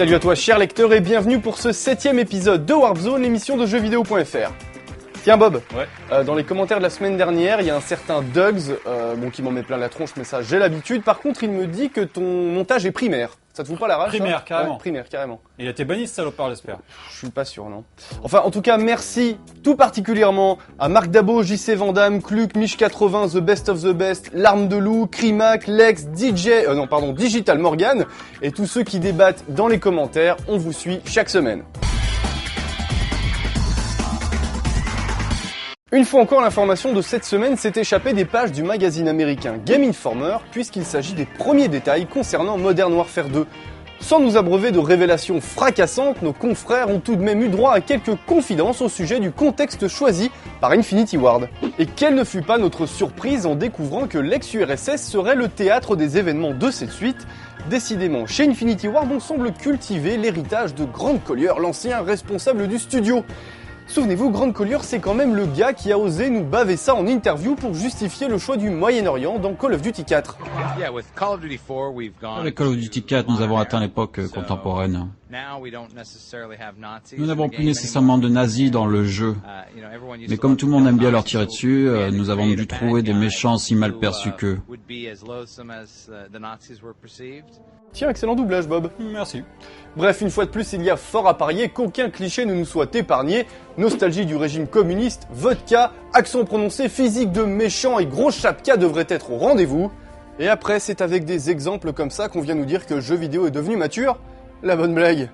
Salut à toi cher lecteur et bienvenue pour ce 7ème épisode de Warp Zone, l'émission de jeuxvideo.fr. Tiens Bob, dans les commentaires de la semaine dernière, il y a un certain Dugs, qui m'en met plein la tronche, mais ça j'ai l'habitude. Par contre, il me dit que ton montage est primaire. Ça te fout pas la rage? Primaire, carrément. Ouais, primaire, carrément. Il a été banni ce salopard, j'espère. Je suis pas sûr, non. Enfin, en tout cas, merci tout particulièrement à Marc Dabo, JC Vandamme, Cluc, Mich80, The Best of the Best, L'Arme de Loup, Crimac, Lex, Digital Morgan, et tous ceux qui débattent dans les commentaires. On vous suit chaque semaine. Une fois encore, l'information de cette semaine s'est échappée des pages du magazine américain Game Informer, puisqu'il s'agit des premiers détails concernant Modern Warfare 2. Sans nous abreuver de révélations fracassantes, nos confrères ont tout de même eu droit à quelques confidences au sujet du contexte choisi par Infinity Ward. Et quelle ne fut pas notre surprise en découvrant que l'ex-URSS serait le théâtre des événements de cette suite. Décidément, chez Infinity Ward, on semble cultiver l'héritage de Grant Collier, l'ancien responsable du studio. Souvenez-vous, Grant Collier, c'est quand même le gars qui a osé nous baver ça en interview pour justifier le choix du Moyen-Orient dans Call of Duty 4. Avec Call of Duty 4, nous avons atteint l'époque contemporaine. Nous n'avons plus nécessairement de nazis dans le jeu. Mais comme tout le monde aime bien leur tirer dessus, nous avons dû trouver des méchants si mal perçus qu'eux. Tiens, excellent doublage, Bob. Merci. Bref, une fois de plus, il y a fort à parier qu'aucun cliché ne nous soit épargné. Nostalgie du régime communiste, vodka, accent prononcé, physique de méchant et gros chapka devraient être au rendez-vous. Et après, c'est avec des exemples comme ça qu'on vient nous dire que le jeu vidéo est devenu mature. La bonne blague.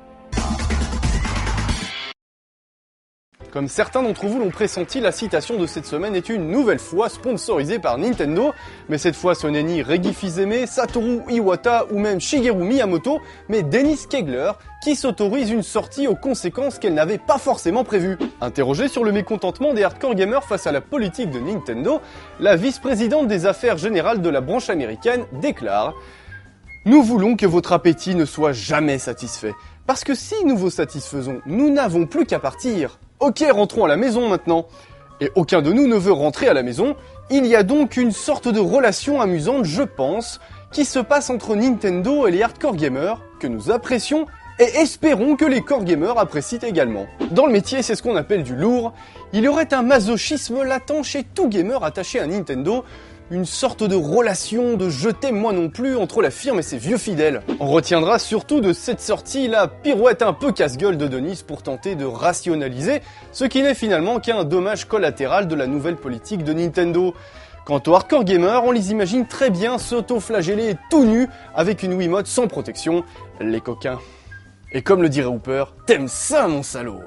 Comme certains d'entre vous l'ont pressenti, la citation de cette semaine est une nouvelle fois sponsorisée par Nintendo, mais cette fois ce n'est ni Reggie Fils-Aimé, Satoru Iwata ou même Shigeru Miyamoto, mais Dennis Kegler qui s'autorise une sortie aux conséquences qu'elle n'avait pas forcément prévues. Interrogée sur le mécontentement des hardcore gamers face à la politique de Nintendo, la vice-présidente des affaires générales de la branche américaine déclare « Nous voulons que votre appétit ne soit jamais satisfait, parce que si nous vous satisfaisons, nous n'avons plus qu'à partir. Ok, rentrons à la maison maintenant. Et aucun de nous ne veut rentrer à la maison. Il y a donc une sorte de relation amusante, je pense, qui se passe entre Nintendo et les hardcore gamers, que nous apprécions et espérons que les core gamers apprécient également. Dans le métier, c'est ce qu'on appelle du lourd. Il y aurait un masochisme latent chez tout gamer attaché à Nintendo, une sorte de relation de je t'aime moi non plus entre la firme et ses vieux fidèles. On retiendra surtout de cette sortie la pirouette un peu casse-gueule de Denis pour tenter de rationaliser ce qui n'est finalement qu'un dommage collatéral de la nouvelle politique de Nintendo. Quant aux hardcore gamers, on les imagine très bien s'auto-flageller tout nus avec une Wiimote sans protection, les coquins. Et comme le dirait Hooper, t'aimes ça mon salaud.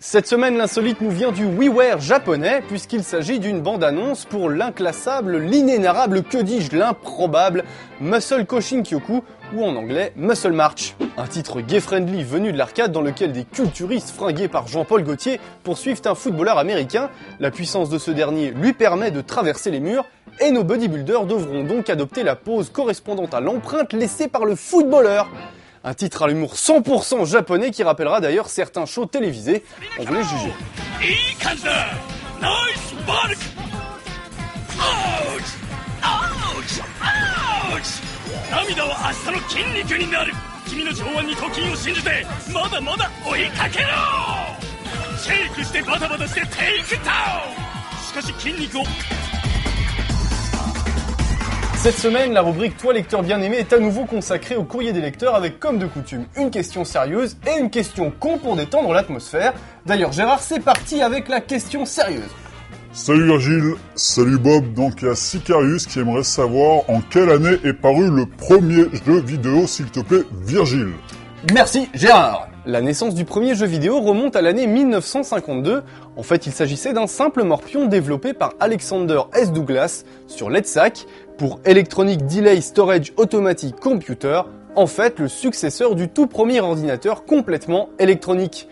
Cette semaine, l'insolite nous vient du WiiWare japonais, puisqu'il s'agit d'une bande-annonce pour l'inclassable, l'inénarrable, que dis-je, l'improbable Muscle Koshinkyoku, ou en anglais Muscle March. Un titre gay-friendly venu de l'arcade dans lequel des culturistes fringués par Jean-Paul Gaultier poursuivent un footballeur américain. La puissance de ce dernier lui permet de traverser les murs, et nos bodybuilders devront donc adopter la pose correspondante à l'empreinte laissée par le footballeur. Un titre à l'humour 100% japonais qui rappellera d'ailleurs certains shows télévisés. On vous les juger. Cette semaine, la rubrique Toi lecteur bien-aimé est à nouveau consacrée au courrier des lecteurs avec comme de coutume une question sérieuse et une question con pour détendre l'atmosphère. D'ailleurs Gérard, c'est parti avec la question sérieuse. Salut Virgile, salut Bob, donc il y a Sicarius qui aimerait savoir en quelle année est paru le premier jeu vidéo, s'il te plaît Virgile. Merci Gérard. La naissance du premier jeu vidéo remonte à l'année 1952. En fait, il s'agissait d'un simple morpion développé par Alexander S. Douglas sur l'EDSAC pour Electronic Delay Storage Automatic Computer, en fait le successeur du tout premier ordinateur complètement électronique.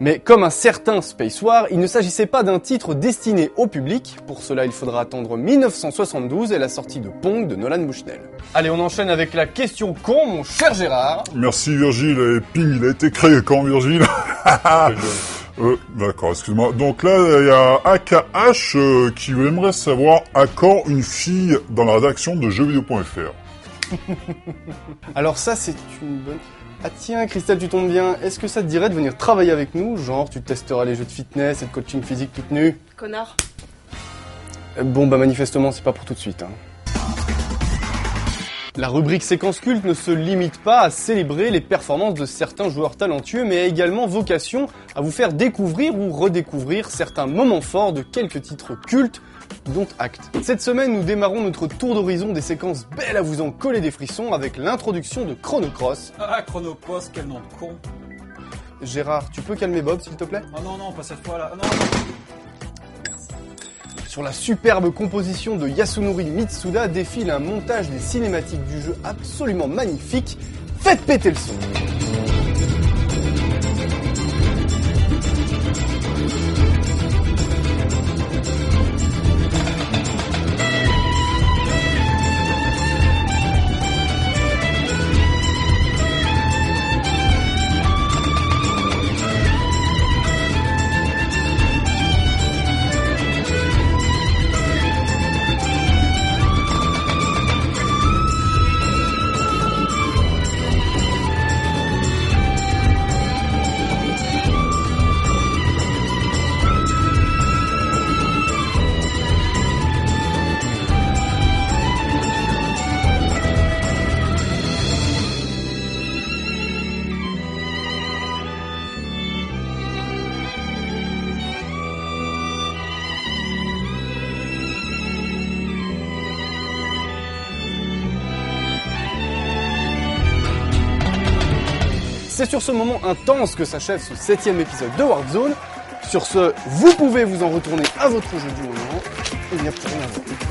Mais comme un certain Space War, il ne s'agissait pas d'un titre destiné au public, pour cela il faudra attendre 1972 et la sortie de Pong de Nolan Bushnell. Allez, on enchaîne avec la question con, mon cher Gérard. Merci Virgile, et Ping, il a été créé quand Virgile? D'accord, excuse-moi. Donc là, il y a AKH qui aimerait savoir à quand une fille dans la rédaction de jeuxvideo.fr. Alors ça, c'est une bonne... Ah tiens, Christelle, tu tombes bien. Est-ce que ça te dirait de venir travailler avec nous? Genre, tu testeras les jeux de fitness et de coaching physique toute nue. Connard. Bon, bah manifestement, c'est pas pour tout de suite. La rubrique séquence culte ne se limite pas à célébrer les performances de certains joueurs talentueux, mais a également vocation à vous faire découvrir ou redécouvrir certains moments forts de quelques titres cultes, dont acte. Cette semaine, nous démarrons notre tour d'horizon des séquences belles à vous en coller des frissons avec l'introduction de Chrono Cross. Ah, Chrono Cross, quel nom de con. Gérard, tu peux calmer Bob, s'il te plaît? Oh non, pas cette fois-là. Non. Sur la superbe composition de Yasunori Mitsuda défile un montage des cinématiques du jeu absolument magnifique. Faites péter le son! C'est sur ce moment intense que s'achève ce 7e épisode de Warzone. Sur ce, vous pouvez vous en retourner à votre jeu du moment. Il n'y a plus rien à voir.